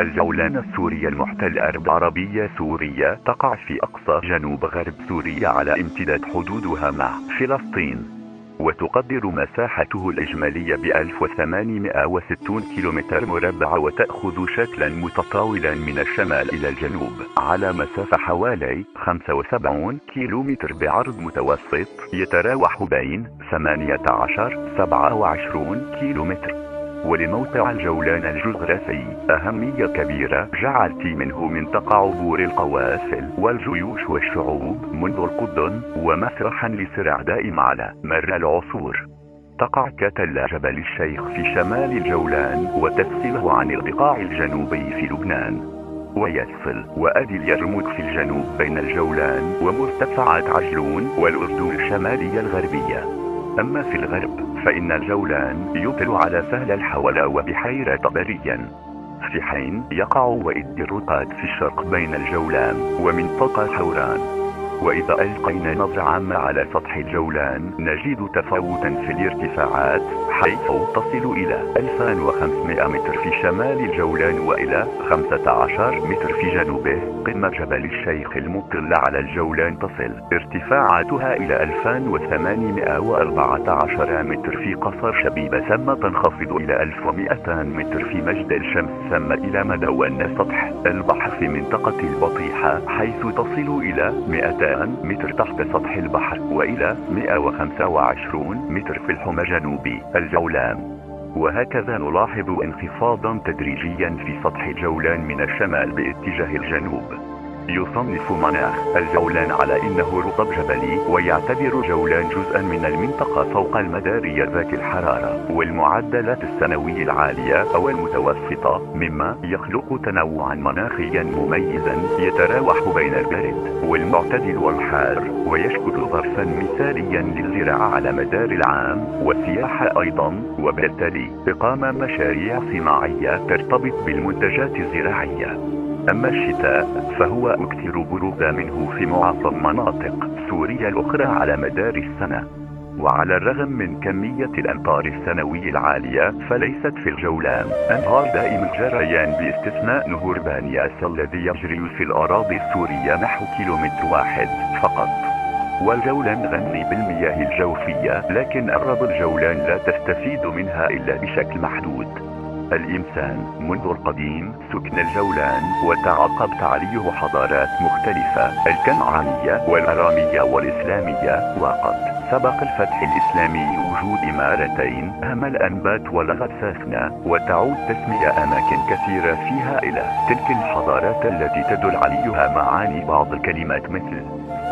الجولان السوري المحتل أرض عربية سورية تقع في أقصى جنوب غرب سوريا على امتداد حدودها مع فلسطين، وتقدر مساحته الإجمالية ب 1860 كيلومتر مربع، وتأخذ شكلا متطاولا من الشمال إلى الجنوب على مسافة حوالي 75 كيلومتر بعرض متوسط يتراوح بين 18-27 كيلومتر. ولموقع الجولان الجغرافي أهمية كبيرة، جعلت منه منطقة عبور القوافل والجيوش والشعوب منذ القدم، ومسرحا لصراع دائم على مر العصور. تقع كتل جبل الشيخ في شمال الجولان، وتفصله عن البقاع الجنوبي في لبنان، ويفصل وادي اليرموك في الجنوب بين الجولان ومرتفعات عجلون والأردن الشمالية الغربية. أما في الغرب فإن الجولان يطل على سهل الحولة وبحيرة بريا، في حين يقع وادي الرقاد في الشرق بين الجولان ومنطقة حوران. وإذا ألقينا نظرة عامة على سطح الجولان نجد تفاوتا في الارتفاعات، حيث تصل إلى 2500 متر في شمال الجولان وإلى 15 متر في جنوبه. قمة جبل الشيخ المطلة على الجولان تصل ارتفاعاتها إلى 2814 متر في قصر شبيبة، ثم تنخفض إلى 1200 متر في مجد الشمس، ثم إلى مدون سطح البحر في منطقة البطيحة، حيث تصل إلى 200 متر تحت سطح البحر، وإلى 125 متر في الحمى جنوبي الجولان. وهكذا نلاحظ انخفاضا تدريجيا في سطح الجولان من الشمال باتجاه الجنوب. يصنف مناخ الجولان على انه رطب جبلي، ويعتبر جولان جزءا من المنطقة فوق المدارية ذات الحرارة والمعدلات السنوية العالية او المتوسطة، مما يخلق تنوعا مناخيا مميزا يتراوح بين البارد والمعتدل والحار، ويشكل ظرفا مثاليا للزراعة على مدار العام والسياحة ايضا، وبالتالي إقامة مشاريع صناعية ترتبط بالمنتجات الزراعية. أما الشتاء فهو أكثر برودة منه في معظم مناطق سوريا الأخرى على مدار السنة. وعلى الرغم من كمية الأمطار السنوية العالية، فليست في الجولان أنهار دائم الجريان باستثناء نهر بانياس الذي يجري في الأراضي السورية نحو كيلومتر واحد فقط. والجولان غني بالمياه الجوفية، لكن أغلب الجولان لا تستفيد منها إلا بشكل محدود. الإنسان منذ القديم سكن الجولان، وتعاقبت عليه حضارات مختلفة، الكنعانية والأرامية والإسلامية، وقد سبق الفتح الإسلامي وجود إمارتين هم الأنبات والغساسنة، وتعود تسمية أماكن كثيرة فيها إلى تلك الحضارات التي تدل عليها معاني بعض الكلمات مثل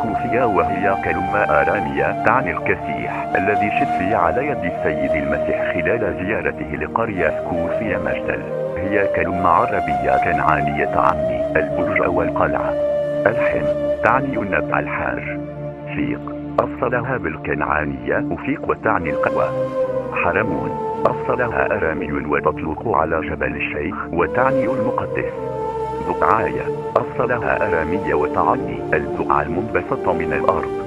كوفية، وهي كلمة آرامية تعني الكسيح الذي شفي على يد السيد المسيح خلال زيارته لقرية كوفية مجدل. هي كلمة عربية كنعانية تعني البرج أو القلعة. الحم تعني النبع الحار. فيق أصلها بالكنعانية أفيق وتعني القوى. حرمون أصلها أرامي وتطلق على جبل الشيخ وتعني المقدس. بقعاية أصلها أرامية وتعني البقعة المنبسطة من الأرض.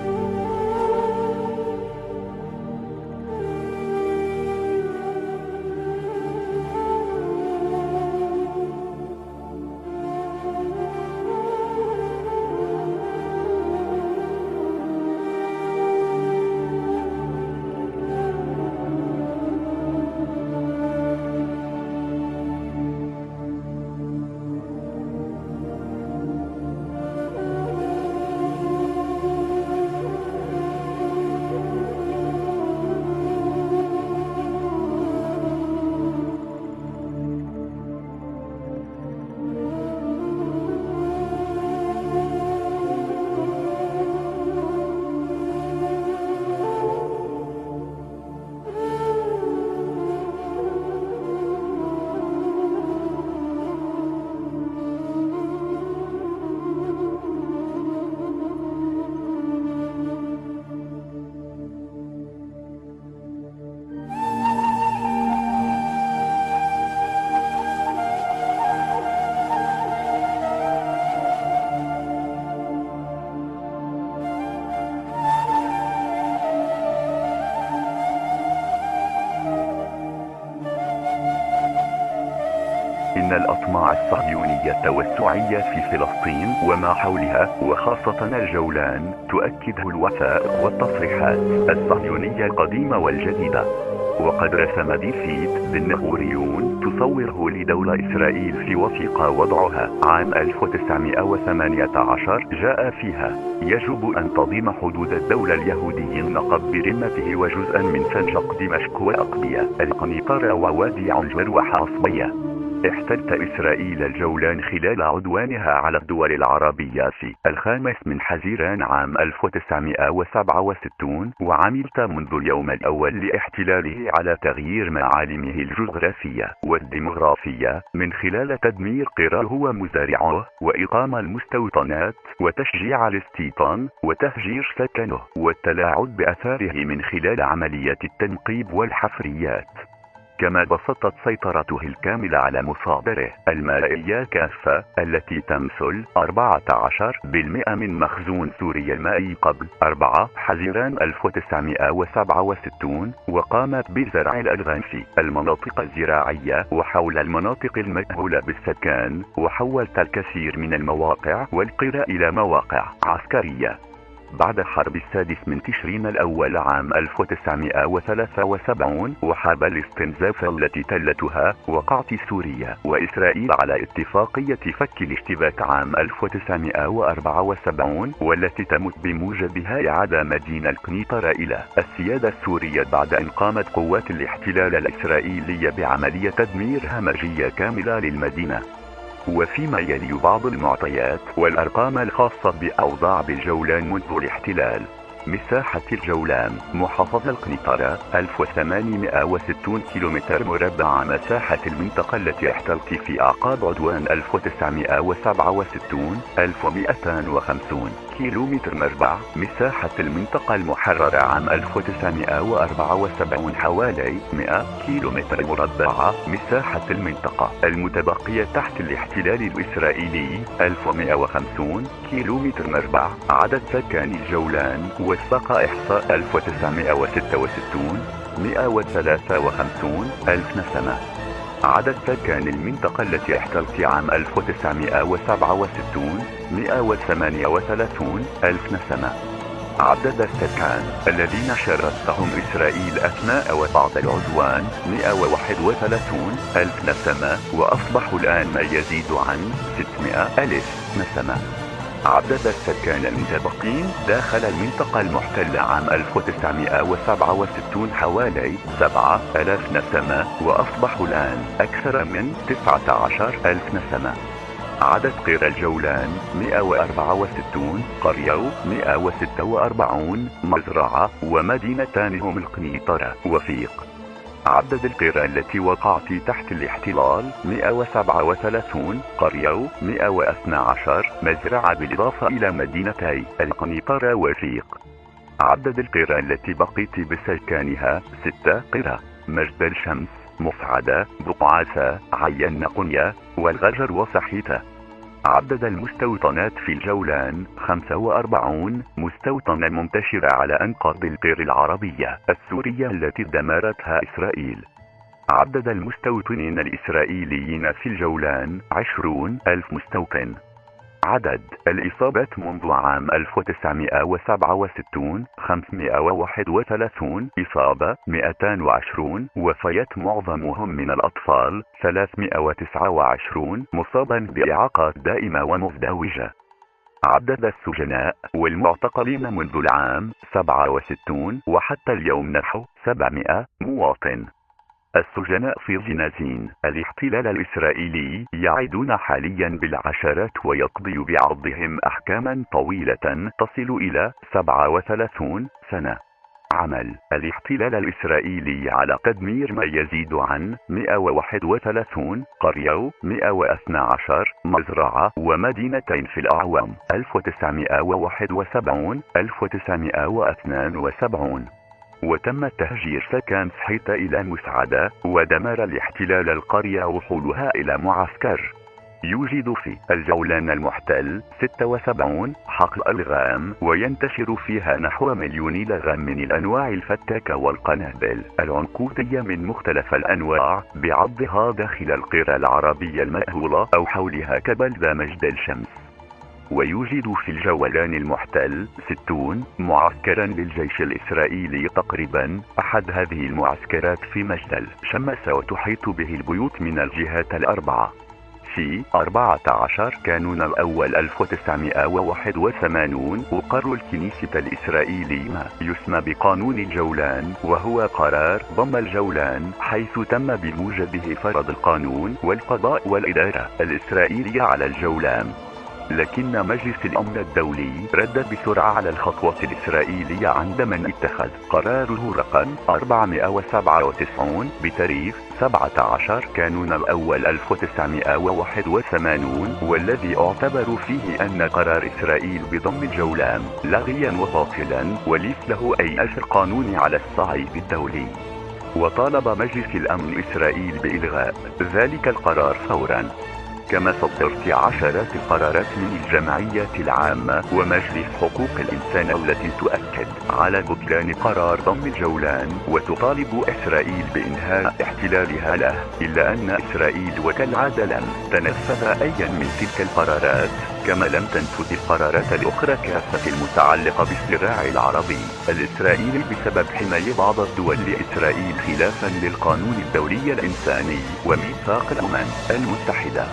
الأطماع الصهيونية التوسعية في فلسطين وما حولها وخاصة الجولان تؤكده الوثائق والتصريحات الصهيونية القديمة والجديدة. وقد رسم ديفيد بن غوريون تصوره لدولة إسرائيل في وثيقة وضعها عام 1918 جاء فيها: يجب أن تضم حدود الدولة اليهودية النقب برمته وجزءا من سنجق دمشق وأقبية القنيطرة ووادي عنجر وحاصبية. احتلت إسرائيل الجولان خلال عدوانها على الدول العربية في 5 من حزيران عام 1967، وعملت منذ اليوم الأول لاحتلاله على تغيير معالمه الجغرافية والديمغرافية من خلال تدمير قراه ومزارعه وإقامة المستوطنات وتشجيع الاستيطان وتهجير سكنه والتلاعب بأثاره من خلال عملية التنقيب والحفريات. كما بسطت سيطرته الكاملة على مصادره المائية كافة التي تمثل 14% من مخزون سوريا المائي قبل 4 حزيران 1967، وقامت بزرع الألغام في المناطق الزراعية وحول المناطق المأهولة بالسكان، وحولت الكثير من المواقع والقرى إلى مواقع عسكرية. بعد حرب 6 من تشرين الأول عام 1973 وحرب الاستنزاف التي تلتها وقعت سوريا وإسرائيل على اتفاقية فك الاشتباك عام 1974، والتي تمت بموجبها إعادة مدينة القنيطرة إلى السيادة السورية بعد أن قامت قوات الاحتلال الإسرائيلية بعملية تدمير همجية كاملة للمدينة. وفيما يلي بعض المعطيات والأرقام الخاصة بأوضاع بالجولان منذ الاحتلال: مساحة الجولان محافظة القنيطرة 1860 كيلومتر مربع. مساحة المنطقة التي احتلت في أعقاب عدوان 1967 1250 كيلومتر مربع. مساحة المنطقة المحررة عام 1974 حوالي 100 كيلومتر مربع. مساحة المنطقة المتبقية تحت الاحتلال الإسرائيلي 1150 كيلومتر مربع. عدد سكان الجولان وفق إحصاء 1966 153 ألف نسمة. عدد سكان المنطقة التي احتلت عام 1967 138 ألف نسمة. عدد السكان الذين شردتهم إسرائيل أثناء وبعد العدوان 131 ألف نسمة، وأصبحوا الآن ما يزيد عن 600 ألف نسمة. عدد السكان المتبقين داخل المنطقة المحتلة عام 1967 حوالي 7000 نسمة، وأصبحوا الآن أكثر من 19,000 نسمة. عدد قرى الجولان 164 قرية، 146 مزرعة ومدينتان هم القنيطرة وفيق. عدد القرى التي وقعت تحت الاحتلال 137 قرية، 112 مزرعة بالإضافة إلى مدينتي القنيطرة وفيق. عدد القرى التي بقيت بسكانها 6 قرى: مجد الشمس، مفعدة، بقعاسة، عين قنية، والغجر وصحيتة. عدد المستوطنات في الجولان 45 مستوطنة منتشرة على أنقاض القرى العربية السورية التي دمرتها إسرائيل. عدد المستوطنين الإسرائيليين في الجولان 20,000 مستوطن. عدد الإصابات منذ عام 1967 531 إصابة، 220 وفيات معظمهم من الأطفال، 329 مصابا بإعاقات دائمة ومزدوجة. عدد السجناء والمعتقلين منذ العام 67 وحتى اليوم نحو 700 مواطن. السجناء في زنازين الاحتلال الإسرائيلي يعيدون حاليا بالعشرات ويقضي بعضهم أحكاما طويلة تصل إلى 37 سنة. عمل الاحتلال الإسرائيلي على تدمير ما يزيد عن 131 قرية، 112 مزرعة ومدينتين في الأعوام 1971 1972، وتم تهجير سكان صحيتة إلى مسعدة، ودمر الاحتلال القرية وحولها إلى معسكر. يوجد في الجولان المحتل 76 حقل ألغام، وينتشر فيها نحو 1,000,000 لغم من الأنواع الفتاكة والقنابل العنقودية من مختلف الأنواع، بعضها داخل القرى العربية المأهولة أو حولها كبلدة مجد الشمس. ويوجد في الجولان المحتل 60 معسكرا للجيش الإسرائيلي تقريبا. أحد هذه المعسكرات في مجد الشمس وتحيط به البيوت من الجهات الأربعة. في 14 كانون الأول 1981 أقر الكنيسة الإسرائيلي ما يسمى بقانون الجولان، وهو قرار ضم الجولان حيث تم بموجبه فرض القانون والقضاء والإدارة الإسرائيلية على الجولان. لكن مجلس الأمن الدولي رد بسرعة على الخطوة الإسرائيلية عندما اتخذ قراره رقم 497 بتاريخ 17 كانون الأول 1981، والذي اعتبروا فيه أن قرار إسرائيل بضم الجولان لغيا وباطلا وليس له أي أثر قانوني على الصعيد الدولي. وطالب مجلس الأمن الإسرائيل بإلغاء ذلك القرار فورا. كما صدرت عشرات القرارات من الجمعيات العامة ومجلس حقوق الإنسان التي تؤكد على بطلان قرار ضم الجولان وتطالب إسرائيل بإنهاء احتلالها له، إلا أن إسرائيل وكالعادة لم تنفذ أي من تلك القرارات، كما لم تنفذ القرارات الأخرى كافة المتعلقة بالصراع العربي الإسرائيلي بسبب حماية بعض الدول لإسرائيل خلافا للقانون الدولي الإنساني وميثاق الأمم المتحدة.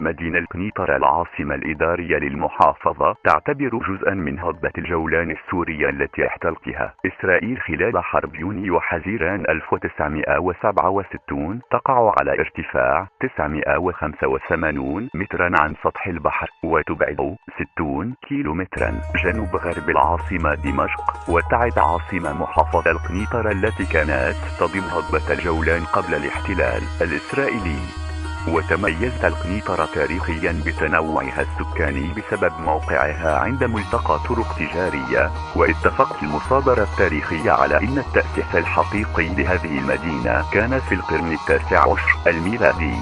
مدينة القنيطرة العاصمة الإدارية للمحافظة تعتبر جزءا من هضبة الجولان السورية التي احتلتها إسرائيل خلال حرب يونيو حزيران 1967. تقع على ارتفاع 985 مترا عن سطح البحر، وتبعد 60 كيلومترا جنوب غرب العاصمة دمشق، وتعد عاصمة محافظة القنيطرة التي كانت تضم هضبة الجولان قبل الاحتلال الإسرائيلي. وتميزت القنيطرة تاريخيا بتنوعها السكاني بسبب موقعها عند ملتقى طرق تجارية، واتفقت المصادرة التاريخية على أن التأسيس الحقيقي لهذه المدينة كان في القرن ال19 الميلادي.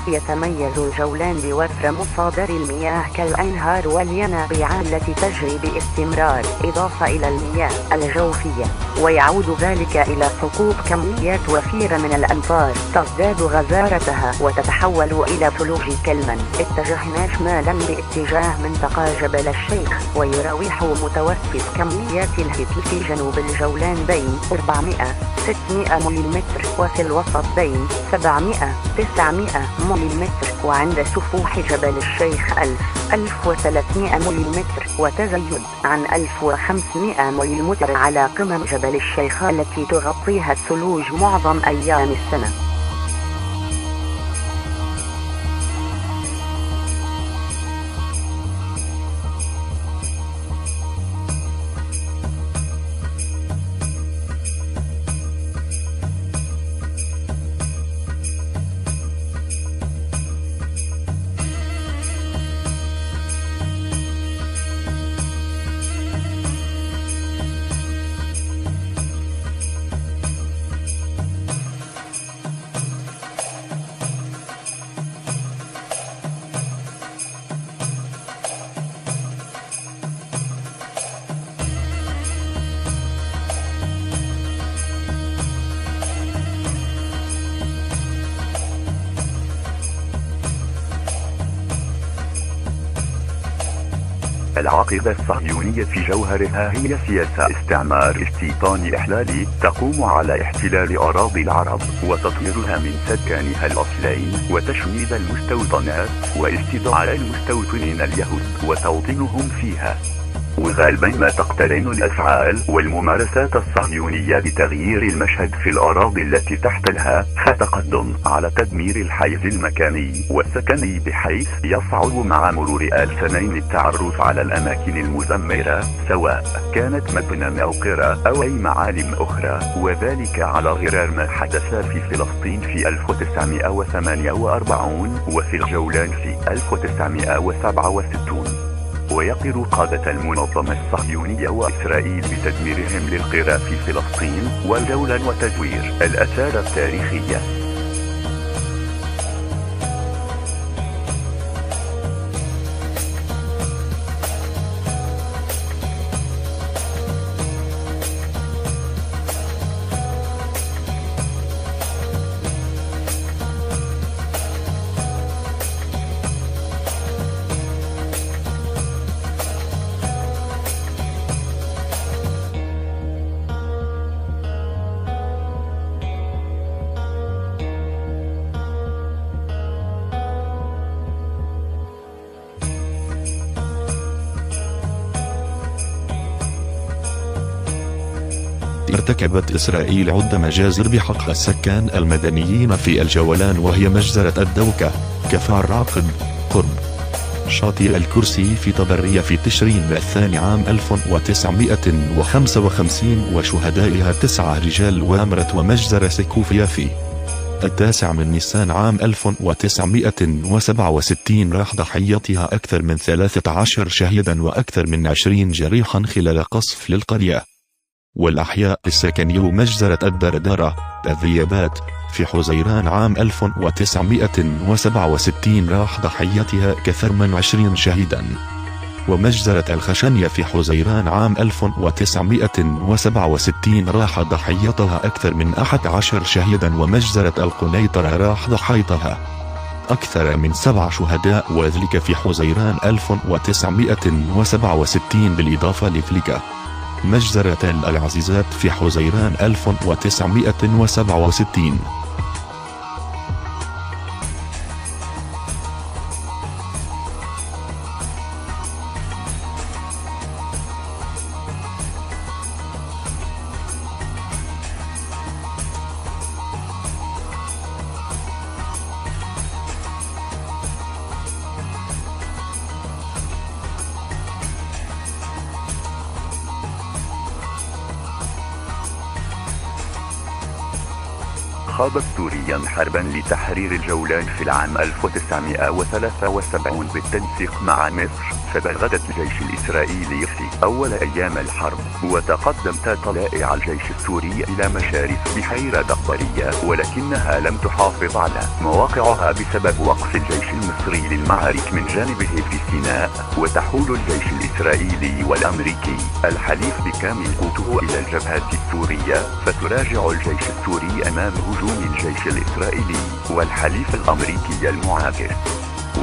يتميز الجولان بوفر مصادر المياه كالأنهار والينابيع التي تجري باستمرار، إضافة إلى المياه الجوفية، ويعود ذلك إلى سقوط كميات وفيرة من الأمطار تزداد غزارتها وتتحول إلى ثلوج كالمن. اتجهنا شمالا باتجاه منطقة جبل الشيخ، ويراوح متوسط كميات الهطل في جنوب الجولان بين 400-600 ملم، وفي الوسط بين 700-900 ملم، وعند سفوح جبل الشيخ 1000-1300 ملم، وتزايد عن 1500 ملم على قمم جبل الشيخ التي تغطيها الثلوج معظم أيام السنة. العقيدة الصهيونية في جوهرها هي سياسة استعمار استيطاني إحلالي تقوم على احتلال أراضي العرب وتطهيرها من سكانها الأصليين وتشويد المستوطنات واستدعاء المستوطنين اليهود وتوطينهم فيها. وغالبا ما تقترن الأفعال والممارسات الصهيونية بتغيير المشهد في الأراضي التي تحتلها، فتقدم على تدمير الحيز المكاني والسكني بحيث يصعب مع مرور السنين التعرف على الأماكن المدمرة سواء كانت مبنى أو قرى أو أي معالم أخرى، وذلك على غرار ما حدث في فلسطين في 1948 وفي الجولان في 1967. ويقر قادة المنظمة الصهيونية وإسرائيل بتدميرهم للقرى في فلسطين والجولان وتزوير الآثار التاريخية. ارتكبت إسرائيل عدة مجازر بحق السكان المدنيين في الجولان، وهي مجزرة الدوكة، كفار راقد، قرب شاطئ الكرسي في طبرية في تشرين الثاني عام 1955 وشهدائها 9 رجال وامرة، ومجزرة سكوفيا في 9 من نيسان عام 1967 راح ضحيتها أكثر من 13 شهيدا وأكثر من 20 جريحا خلال قصف للقرية والأحياء السكني. مجزرة الدردرة الذيابات في حزيران عام 1967 راح ضحيتها أكثر من 20 شهيدا، ومجزرة الخشنية في حزيران عام 1967 راح ضحيتها أكثر من 11 شهيدا، ومجزرة القنيطرة راح ضحيتها أكثر من 7 شهداء، وذلك في حزيران 1967 بالإضافة لذلك مجزرة العزيزات في حزيران 1967. خاضت سوريا حربا لتحرير الجولان في العام 1973 بالتنسيق مع مصر، فبغدت الجيش الإسرائيلي في أول أيام الحرب، وتقدم طلائع الجيش السوري إلى مشارف بحيرة دقبرية، ولكنها لم تحافظ على مواقعها بسبب وقف الجيش المصري للمعارك من جانبه في سيناء، وتحول الجيش الإسرائيلي والأمريكي الحليف بكامل قوته إلى الجبهة السورية، فتراجع الجيش السوري أمام هجوم الجيش الإسرائيلي والحليف الأمريكي المعاكس.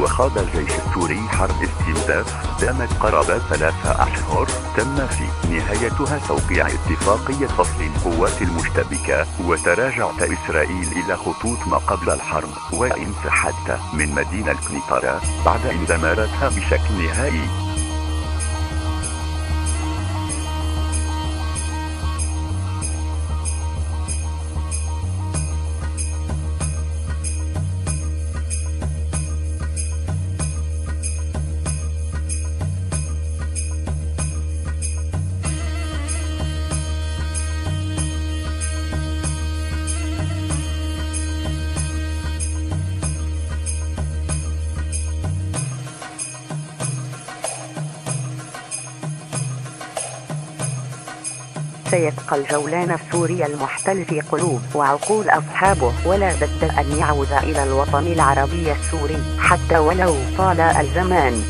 وخاض الجيش السوري حرب استنزاف دامت قرابة 3 أشهر، تم في نهايتها توقيع اتفاقية فصل القوات المشتبكة، وتراجعت إسرائيل إلى خطوط ما قبل الحرب، وانسحبت من مدينة قنيطرة بعد أن دمرتها بشكل نهائي. سيبقى الجولان السوري المحتل في قلوب وعقول أصحابه، ولا بد أن يعود إلى الوطن العربي السوري حتى ولو طال الزمان.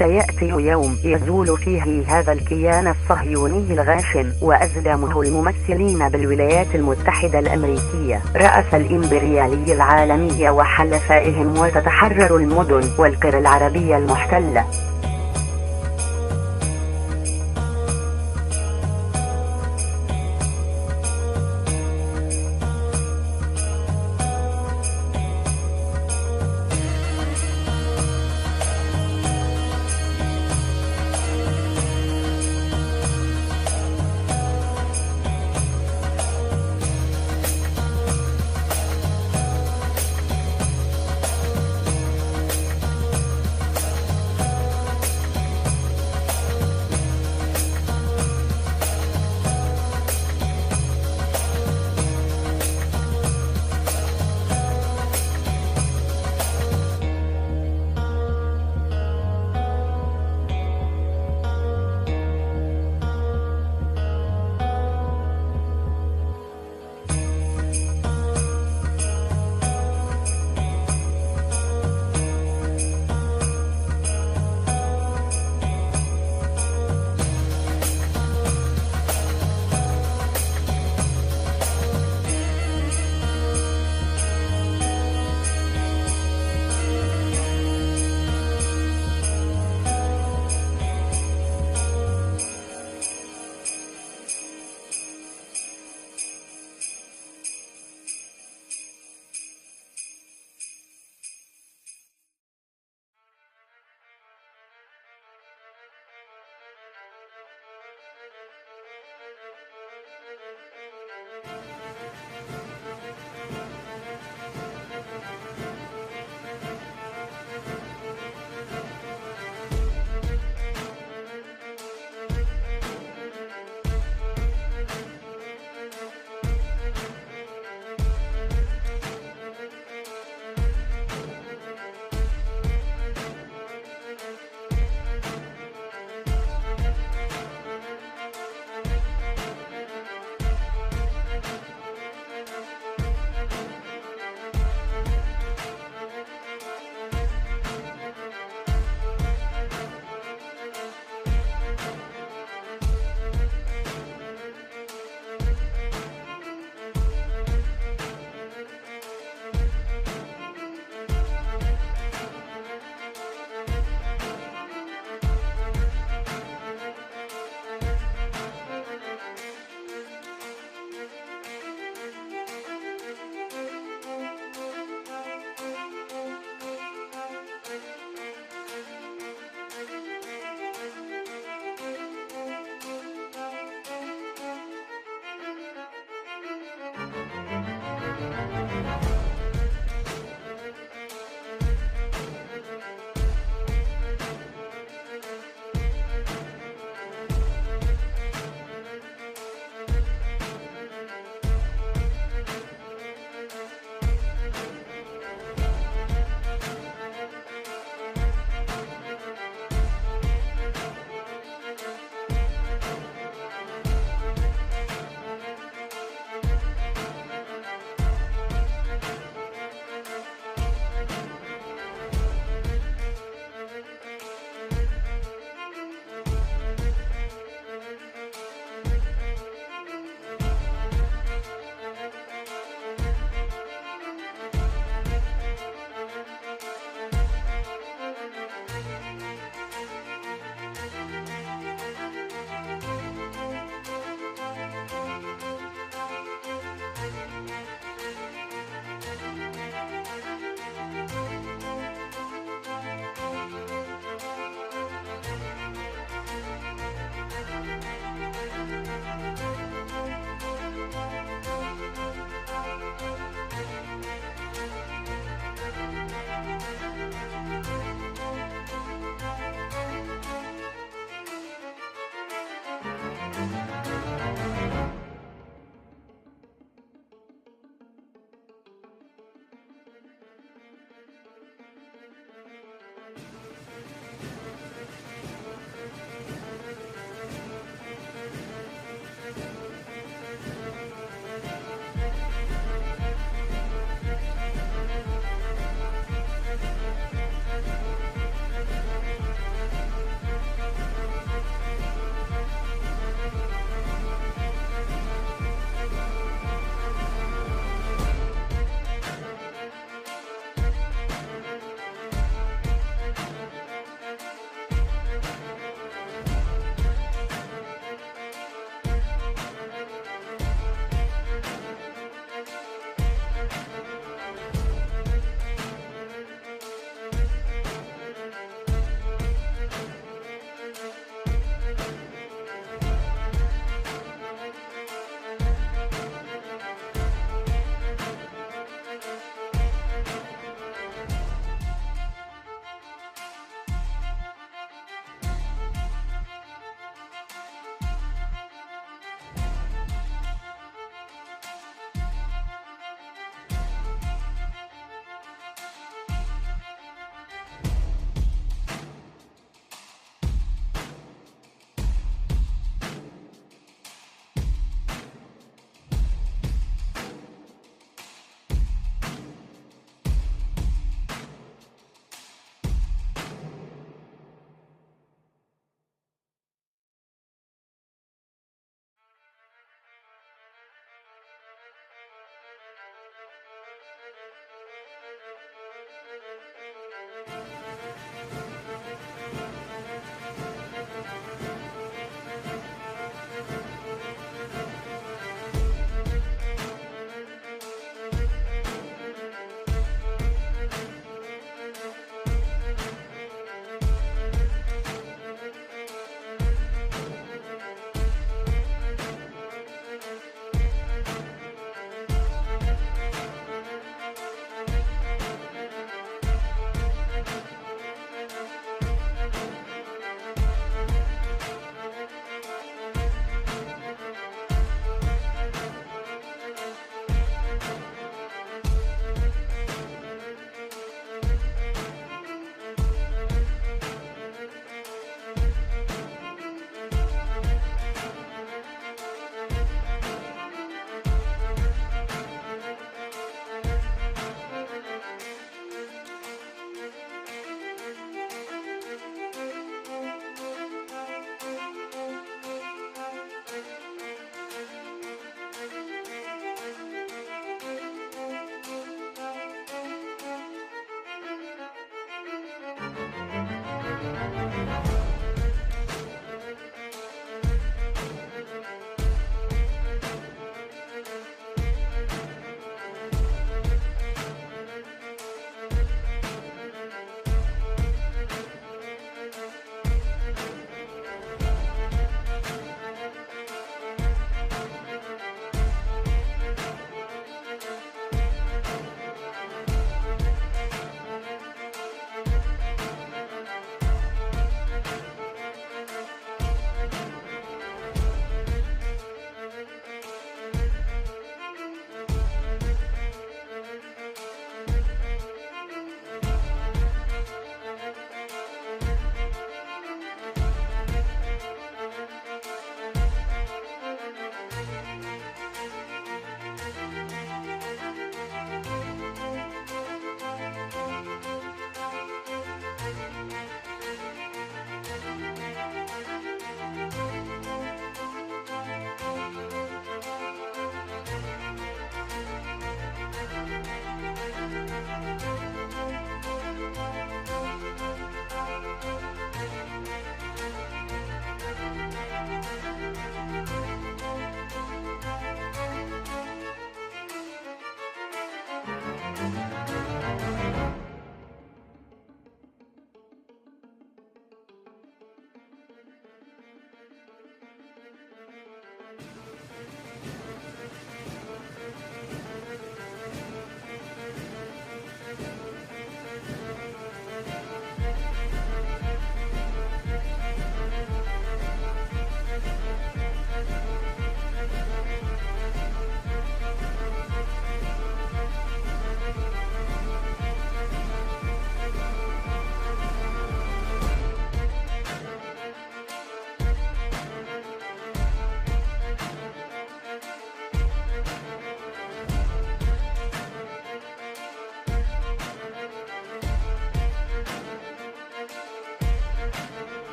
سيأتي يوم يزول فيه هذا الكيان الصهيوني الغاشم وأزلامه الممثلين بالولايات المتحدة الأمريكية رأس الإمبريالي العالمي وحلفائهم، وتتحرر المدن والقرى العربية المحتلة.